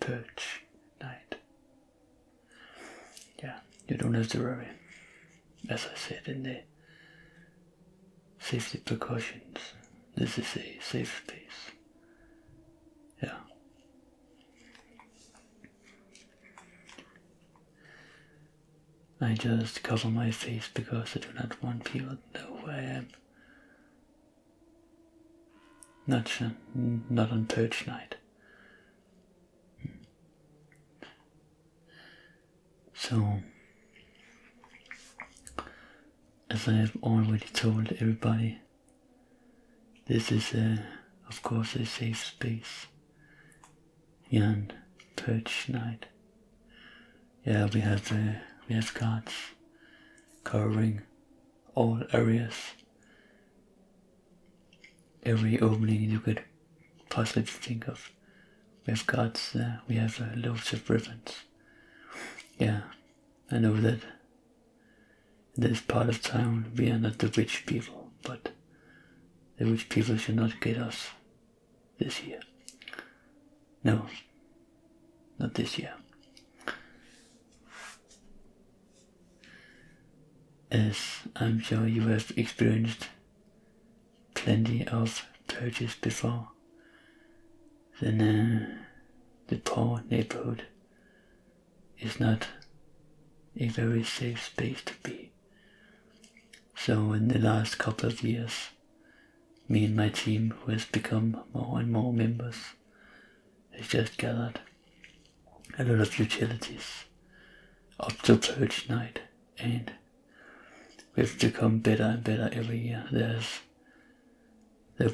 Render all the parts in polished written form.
Purge night. Yeah, you don't have to worry. As I said in the safety precautions, this is a safe space. Yeah. I just cover my face because I do not want people to know who I am. Not on Purge night. So, as I have already told everybody, this is of course a safe space. Yeah, on Purge night. Yeah, we have guards covering all areas. Every opening you could possibly think of. We have guards there, we have loads of ribbons. Yeah, I know that in this part of town we are not the rich people, but the rich people should not get us this year. No, not this year. As I'm sure you have experienced plenty of purges before, then the poor neighborhood is not a very safe space to be. So in the last couple of years, me and my team, who has become more and more members, has just gathered a lot of utilities up to Purge night, and we've become better and better every year. There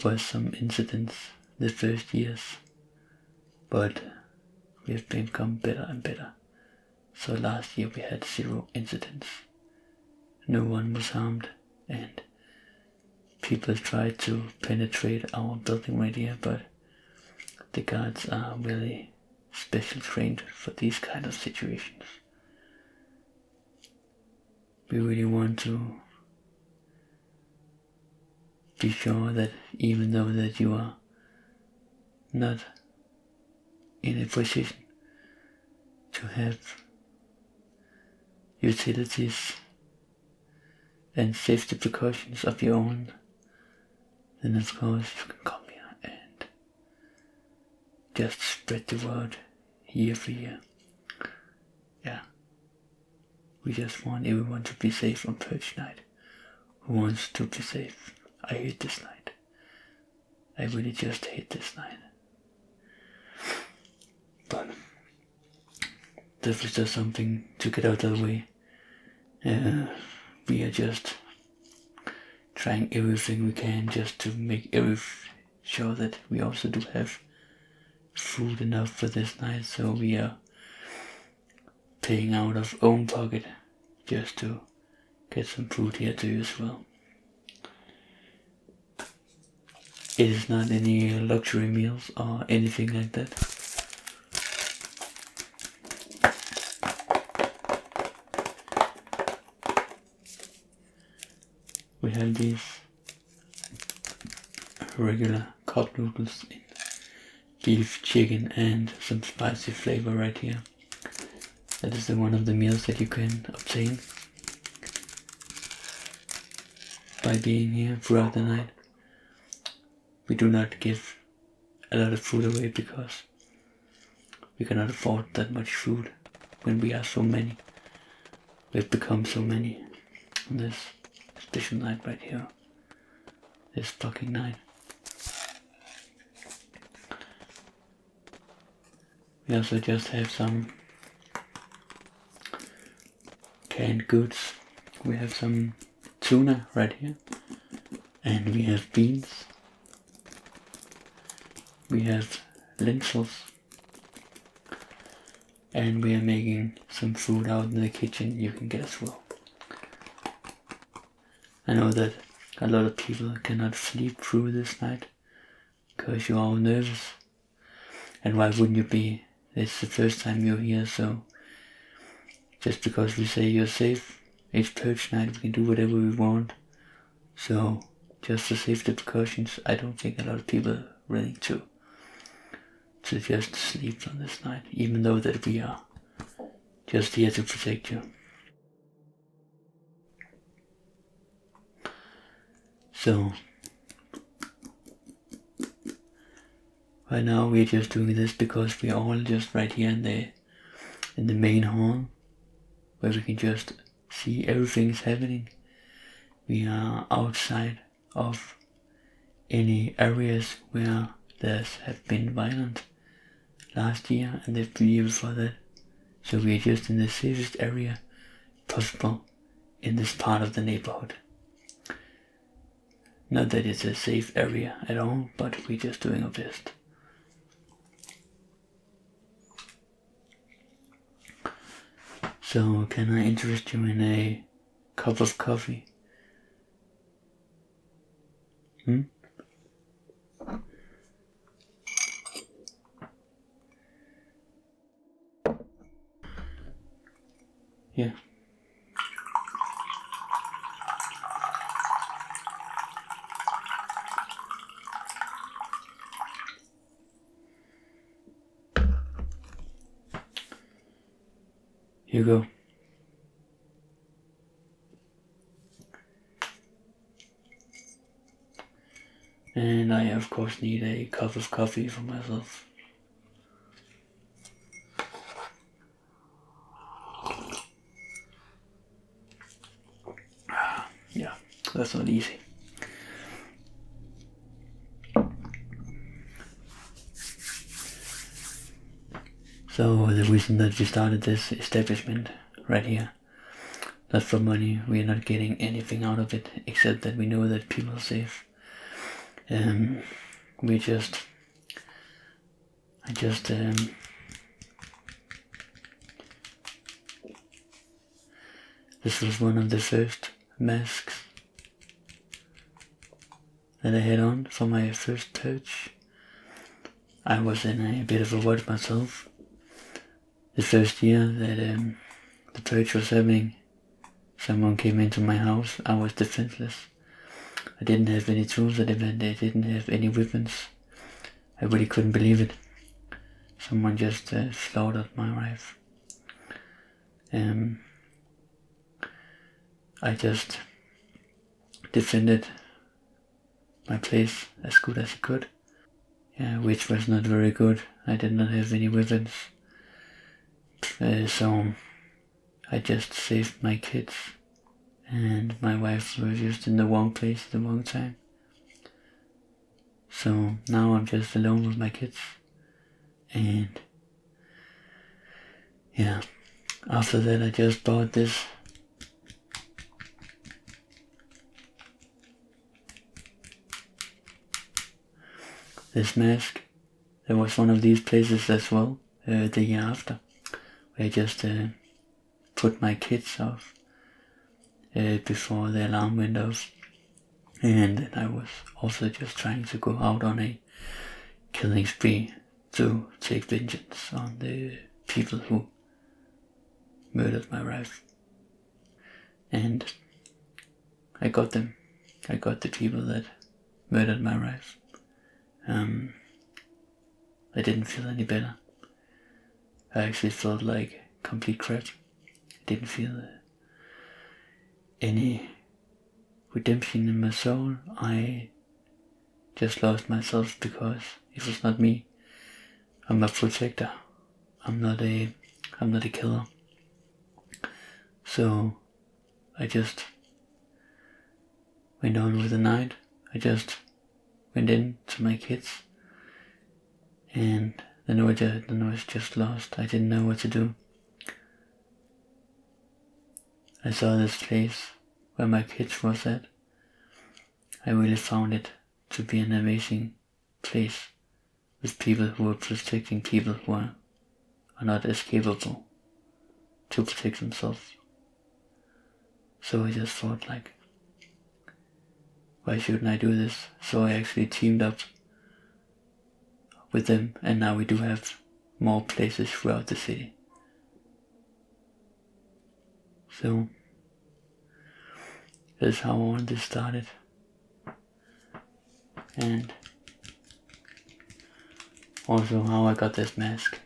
was some incidents the first years, but we've become better and better. So last year we had 0 incidents. No one was harmed, and people tried to penetrate our building right here, but the guards are really special trained for these kind of situations. We really want to be sure that even though that you are not in a position to have utilities and safety precautions of your own, then of course you can come here and just spread the word year for year. Yeah. We just want everyone to be safe on Purge night. Who wants to be safe? I hate this night. I really just hate this night. But this was just something to get out of the way. We are just trying everything we can just to make sure that we also do have food enough for this night, so we are paying out of own pocket just to get some food here to you as well. It is not any luxury meals or anything like that. We have these regular cup noodles in beef, chicken and some spicy flavor right here. That is one of the meals that you can obtain by being here throughout the night. We do not give a lot of food away because we cannot afford that much food when we are so many. We've become so many on this special night right here. This fucking night. We also just have some canned goods. We have some tuna right here, and we have beans. We have lentils, and we are making some food out in the kitchen you can get as well. I know that a lot of people cannot sleep through this night because you're all nervous, and why wouldn't you be? It's the first time you're here, so just because we say you're safe, it's Purge night, we can do whatever we want. So just for safety precautions, I don't think a lot of people are willing to to just sleep on this night, even though that we are just here to protect you. So right now we're just doing this because we're all just right here in the main hall, where we can just see everything's happening. We are outside of any areas where there's have been violence last year and the year before that. So we are just in the safest area possible in this part of the neighborhood. Not that it's a safe area at all, but we're just doing our best. So can I interest you in a cup of coffee? Yeah. Here you go. And I of course need a cup of coffee for myself. Yeah, that's not easy. So the reason that we started this establishment right here, not for money, we are not getting anything out of it except that we know that people are safe. This was one of the first masks that I had on for my first Purge. I was in a bit of a rut myself. The first year that the Purge was happening, someone came into my house. I was defenseless. I didn't have any tools. I didn't have any weapons. I really couldn't believe it. Someone just slaughtered my wife. I just defended my place as good as I could. Yeah, which was not very good. I did not have any weapons. So I just saved my kids, and my wife was just in the wrong place at the wrong time. So now I'm just alone with my kids, and yeah, after that I just bought this mask. There was one of these places as well the year after, where I just put my kids off before the alarm went off, and then I was also just trying to go out on a killing spree to take vengeance on the people who murdered my wife. And I got them. I got the people that murdered my wife. I didn't feel any better. I actually felt like complete crap. I didn't feel any redemption in my soul. I just lost myself because it was not me. I'm a protector. I'm not a killer. So I just went on with the night. I just went in to my kids, and the noise just lost. I didn't know what to do. I saw this place where my kids was at. I really found it to be an amazing place with people who are protecting people who are not as capable to protect themselves. So I just thought, like, why shouldn't I do this? So I actually teamed up with them, and now we do have more places throughout the city. So that's how all this started. And Also, how I got this mask.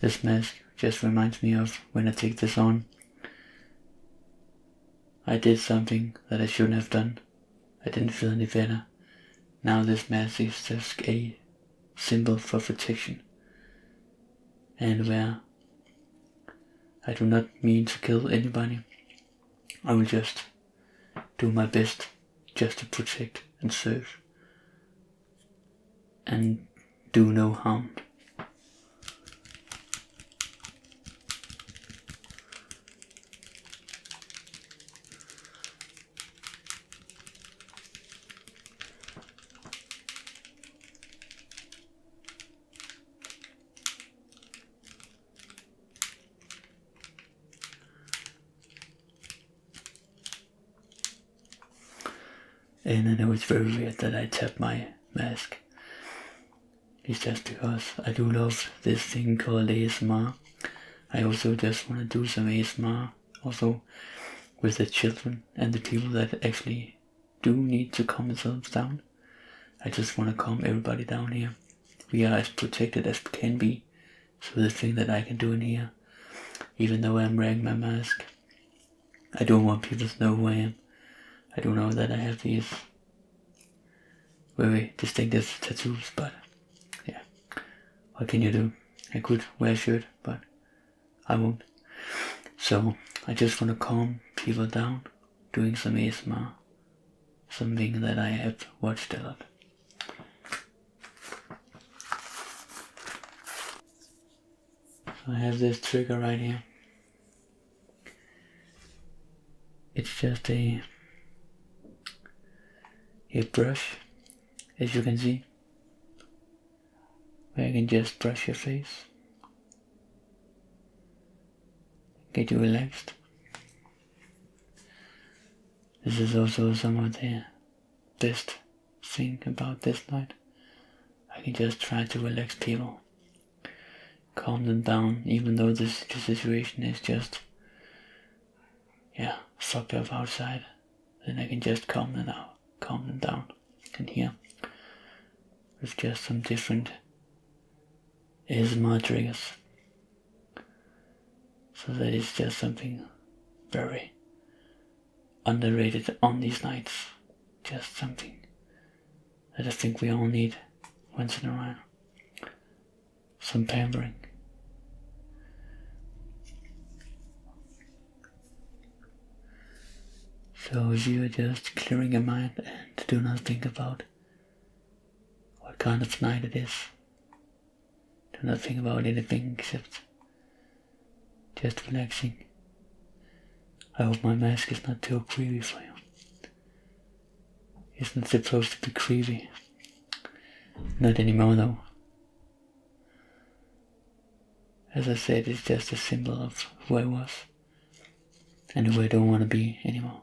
This mask just reminds me of when I take this on. I did something that I shouldn't have done. I didn't feel any better. Now this mask is just a symbol for protection. And where I do not mean to kill anybody, I will just do my best just to protect and serve and do no harm. And I know it's very weird that I tap my mask. It's just because I do love this thing called ASMR. I also just want to do some ASMR also with the children and the people that actually do need to calm themselves down. I just want to calm everybody down here. We are as protected as we can be. So the thing that I can do in here, even though I'm wearing my mask, I don't want people to know who I am. I do know that I have these very distinctive tattoos, but yeah, what can you do? I could wear a shirt, but I won't. So I just want to calm people down, doing some ASMR, something that I have watched a lot. So I have this trigger right here. It's just a brush, as you can see, where you can just brush your face, get you relaxed. This is also some of the best thing about this night. I can just try to relax people, calm them down, even though the situation is just, fucked up outside. Then I can just calm them down. And here, with just some different ASMR triggers. So that is just something very underrated on these nights. Just something that I think we all need once in a while. Some pampering. So if you are just clearing your mind and do not think about what kind of night it is, do not think about anything except just relaxing. I hope my mask is not too creepy for you. It's not supposed to be creepy. Not anymore though. As I said, it's just a symbol of who I was and who I don't want to be anymore.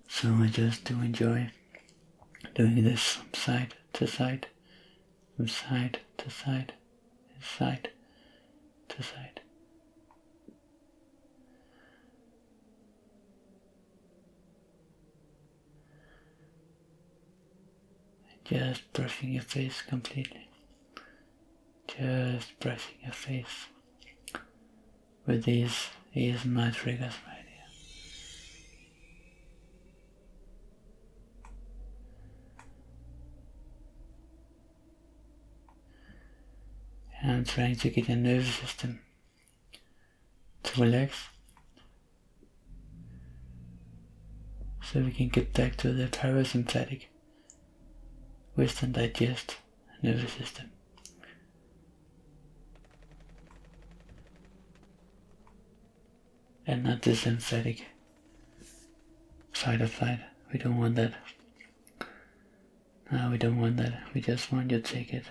So I just do enjoy doing this from side to side, from side to side, and side to side. Just brushing your face completely. Just brushing your face with these ASMR triggers right here. And I'm trying to get your nervous system to relax, so we can get back to the parasympathetic wisdom digest nervous system. And not the sympathetic fight or flight. We don't want that. No, we don't want that. We just want you to take it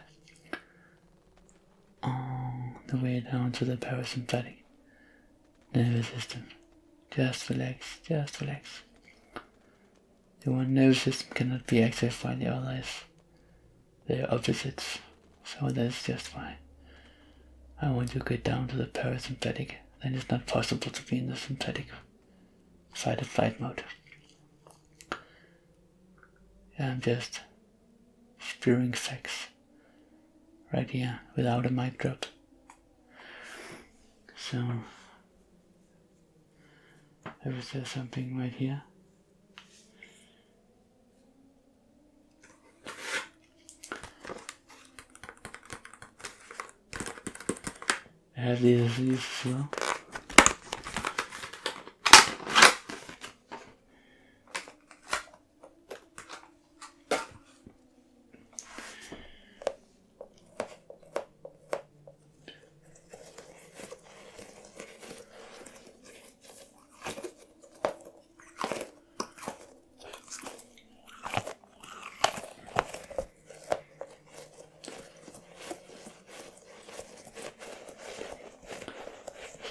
all the way down to the parasympathetic nervous system. Just relax, just relax. The one nervous system cannot be accessed by the others. They are opposites, so that's just why I want you to get down to the parasympathetic then it's not possible to be in the synthetic fight or flight mode. I'm just spewing facts right here without a mic drop. So there is just something right here. I have these as well.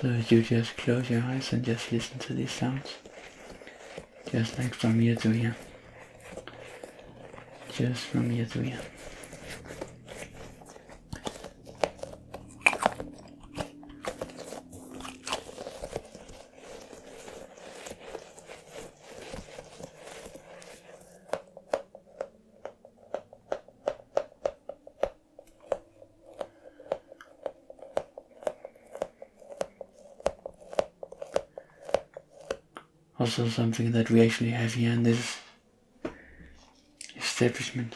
So you just close your eyes and just listen to these sounds. Just like from ear to ear. Just from ear to ear. Also something that we actually have here in this establishment.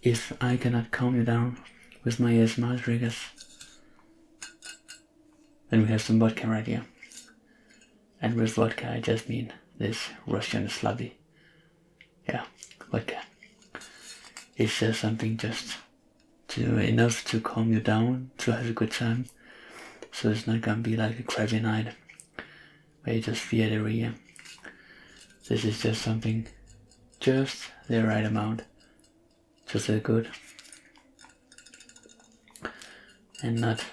If I cannot calm you down with my ASMR triggers, then we have some vodka right here. And with vodka I just mean this Russian sloppy. Yeah, vodka. It's just something just enough to calm you down, to have a good time. So it's not gonna be like a crappy night where you just fear every year. This is just something, just the right amount to feel good. And not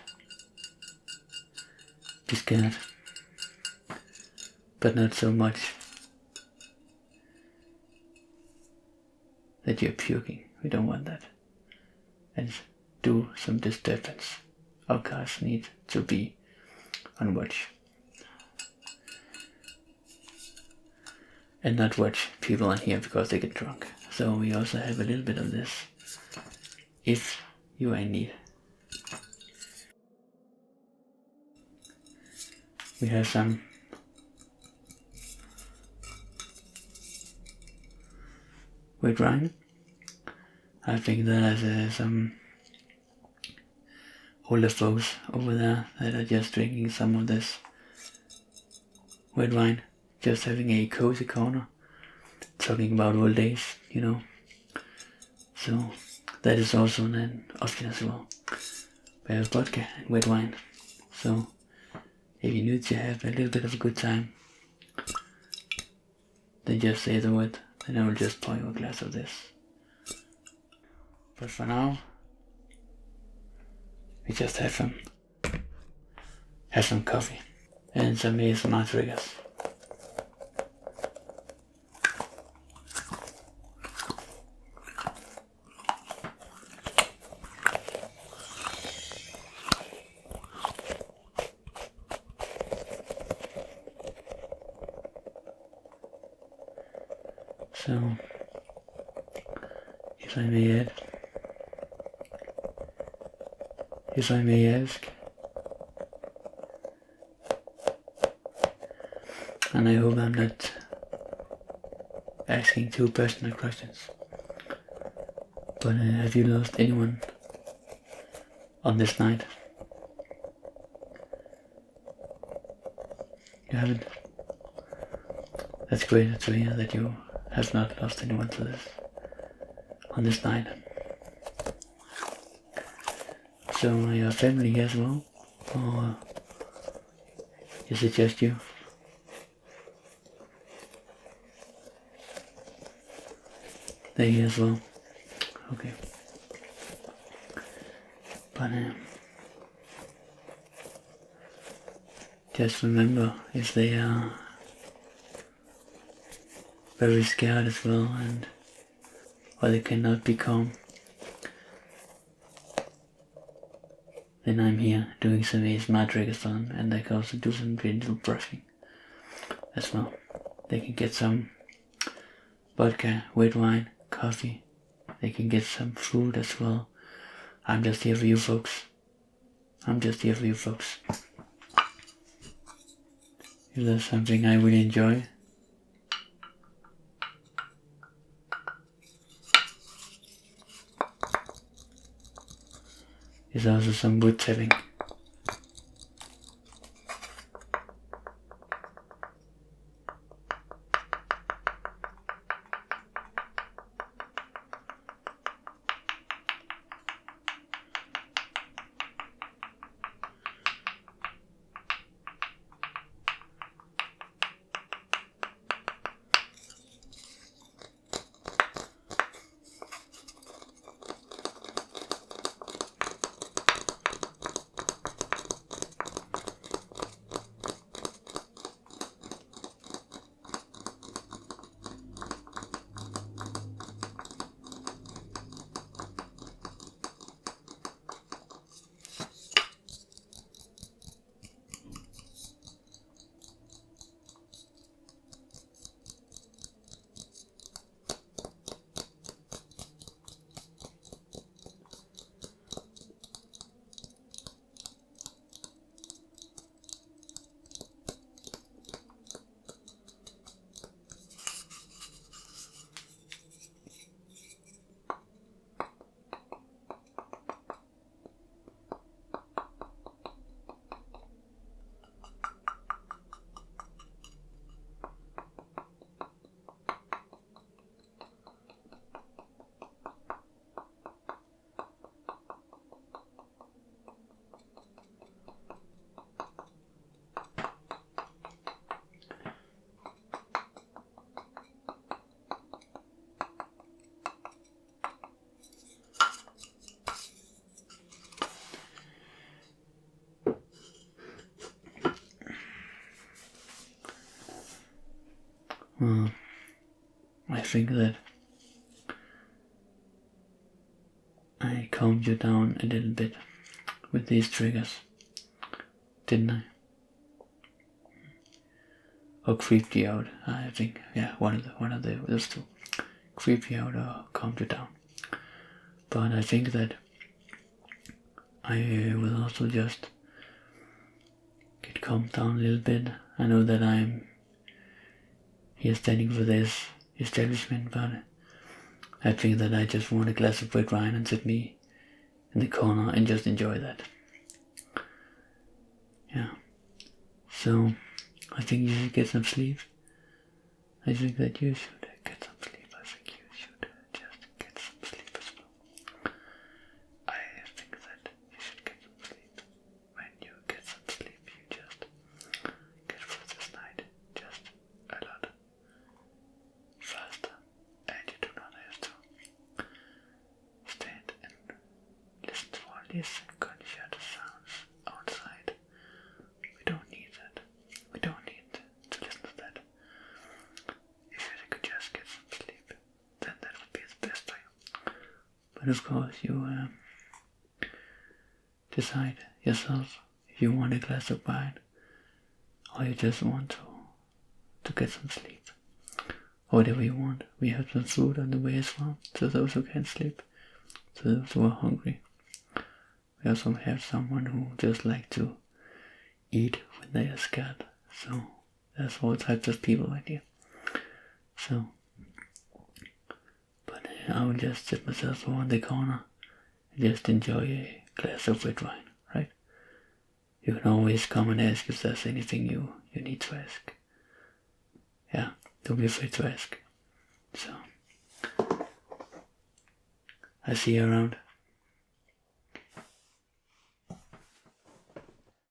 be scared. But not so much that you're puking. We don't want that. And do some disturbance. Our cars need to be on watch. And not watch people in here because they get drunk. So we also have a little bit of this if you are in need. We have some white wine. I think there's some older folks over there that are just drinking some of this white wine, just having a cozy corner, talking about old days, you know. So that is also an option as well. We have vodka and white wine. So if you need to have a little bit of a good time, then just say the word, and I will just pour you a glass of this. But for now, we just have some coffee and some ASMR triggers. So, if I may ask, and I hope I'm not asking too personal questions, but have you lost anyone on this night? You haven't? That's great to hear that you have not lost anyone to this on this night. So are your family here as well? Or is it just you? They're here as well. Okay. But just remember, if they are very scared as well and or they cannot be calm, then I'm here doing some ASMR triggers on them, and I can also do some gentle brushing as well. They can get some vodka, white wine, coffee. They can get some food as well. I'm just here for you folks. If there's something I really enjoy, is also some wood tapping. Well, I think that I calmed you down a little bit with these triggers, didn't I? Or creeped you out, I think. Yeah, one of those two. Creeped you out or calmed you down. But I think that I will also just get calmed down a little bit. I know that I'm here standing for this establishment, but I think that I just want a glass of white wine and sit me in the corner and just enjoy that. Yeah. So, I think you should get some sleep. I think that you should get some sleep. I think you should just get some sleep as well. I think that you should get some sleep. When you get some sleep, you just get through this night just a lot faster, and you do not have to stand and listen to all these gunshot sounds outside. We don't need that. We don't need to listen to that. If you could just get some sleep, then that would be the best for you. But of course, you decide yourself if you want a glass of wine, or you just want to get some sleep. Whatever you want. We have some food on the way as well, to those who can't sleep, to those who are hungry. We also have someone who just like to eat when they are scared. So there's all types of people in here. So, but I will just sit myself over in the corner and just enjoy a glass of red wine, right? You can always come and ask if there's anything you need to ask. Yeah, don't be afraid to ask. So, I see you around.